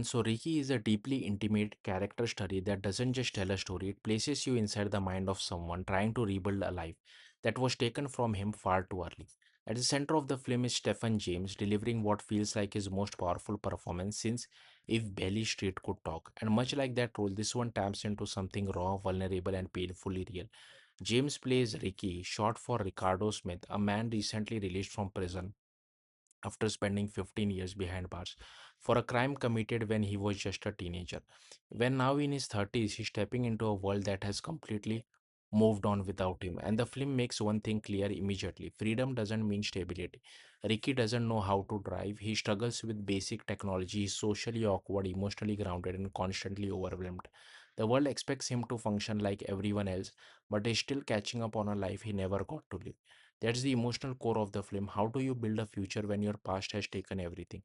So Ricky is a deeply intimate character study that doesn't just tell a story, it places you inside the mind of someone trying to rebuild a life that was taken from him far too early. At the center of the film is Stephen James delivering what feels like his most powerful performance since If Belly Street Could Talk. And much like that role, this one taps into something raw, vulnerable, and painfully real. James plays Ricky, short for Ricardo Smith, a man recently released from prison after spending 15 years behind bars for a crime committed when he was just a teenager. When now in his 30s, he's stepping into a world that has completely moved on without him. And the film makes one thing clear immediately: freedom doesn't mean stability. Ricky doesn't know how to drive, he struggles with basic technology, he's socially awkward, emotionally grounded, and constantly overwhelmed. The world expects him to function like everyone else, but he's still catching up on a life he never got to live. That's the emotional core of the film. How do you build a future when your past has taken everything?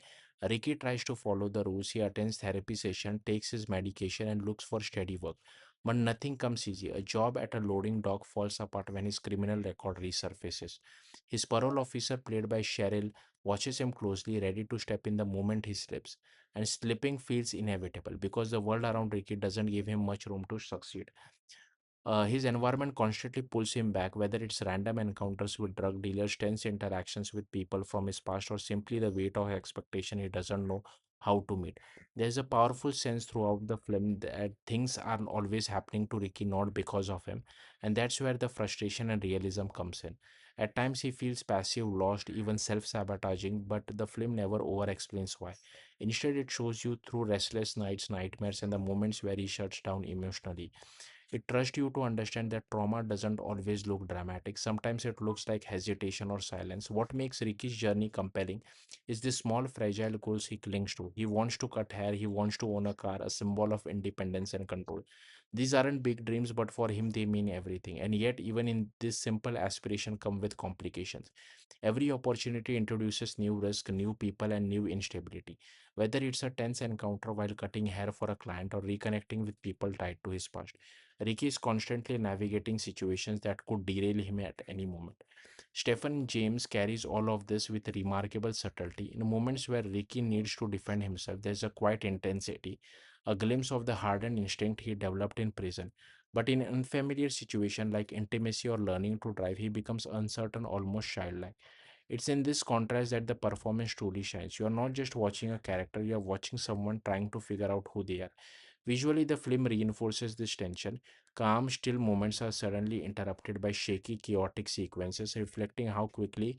Ricky tries to follow the rules. He attends therapy session, takes his medication, and looks for steady work. But nothing comes easy. A job at a loading dock falls apart when his criminal record resurfaces. His parole officer, played by Cheryl, watches him closely, ready to step in the moment he slips. And slipping feels inevitable because the world around Ricky doesn't give him much room to succeed. His environment constantly pulls him back, whether it's random encounters with drug dealers, tense interactions with people from his past, or simply the weight of expectation he doesn't know how to meet. There's a powerful sense throughout the film that things are always happening to Ricky not because of him, and that's where the frustration and realism comes in. At times, he feels passive, lost, even self sabotaging, but the film never over explains why. Instead, it shows you through restless nights, nightmares, and the moments where he shuts down emotionally. It trusts you to understand that trauma doesn't always look dramatic. Sometimes it looks like hesitation or silence. What makes Ricky's journey compelling is the small, fragile goals he clings to. He wants to cut hair, he wants to own a car, a symbol of independence and control. These aren't big dreams, but for him, they mean everything. And yet, even in this simple aspiration, come with complications. Every opportunity introduces new risk, new people, and new instability. Whether it's a tense encounter while cutting hair for a client or reconnecting with people tied to his past, Ricky is constantly navigating situations that could derail him at any moment. Stephen James carries all of this with remarkable subtlety. In moments where Ricky needs to defend himself, there's a quiet intensity, a glimpse of the hardened instinct he developed in prison. But in unfamiliar situations like intimacy or learning to drive, he becomes uncertain, almost childlike. It's in this contrast that the performance truly shines. You are not just watching a character, you are watching someone trying to figure out who they are. Visually, the film reinforces this tension. Calm, still moments are suddenly interrupted by shaky, chaotic sequences, reflecting how quickly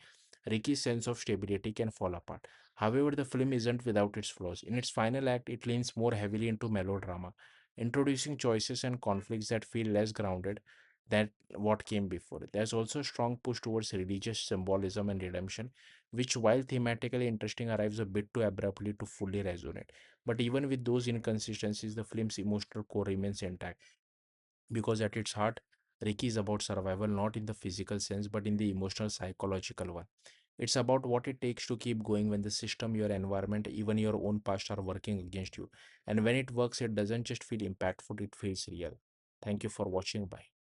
Ricky's sense of stability can fall apart. However, the film isn't without its flaws. In its final act, it leans more heavily into melodrama, introducing choices and conflicts that feel less grounded than what came before. There's also a strong push towards religious symbolism and redemption, which, while thematically interesting, arrives a bit too abruptly to fully resonate. But even with those inconsistencies, the film's emotional core remains intact because at its heart, Ricky is about survival not in the physical sense but in the emotional, psychological one. It's about what it takes to keep going when the system, your environment, even your own past are working against you. And when it works, it doesn't just feel impactful, it feels real. Thank you for watching. Bye.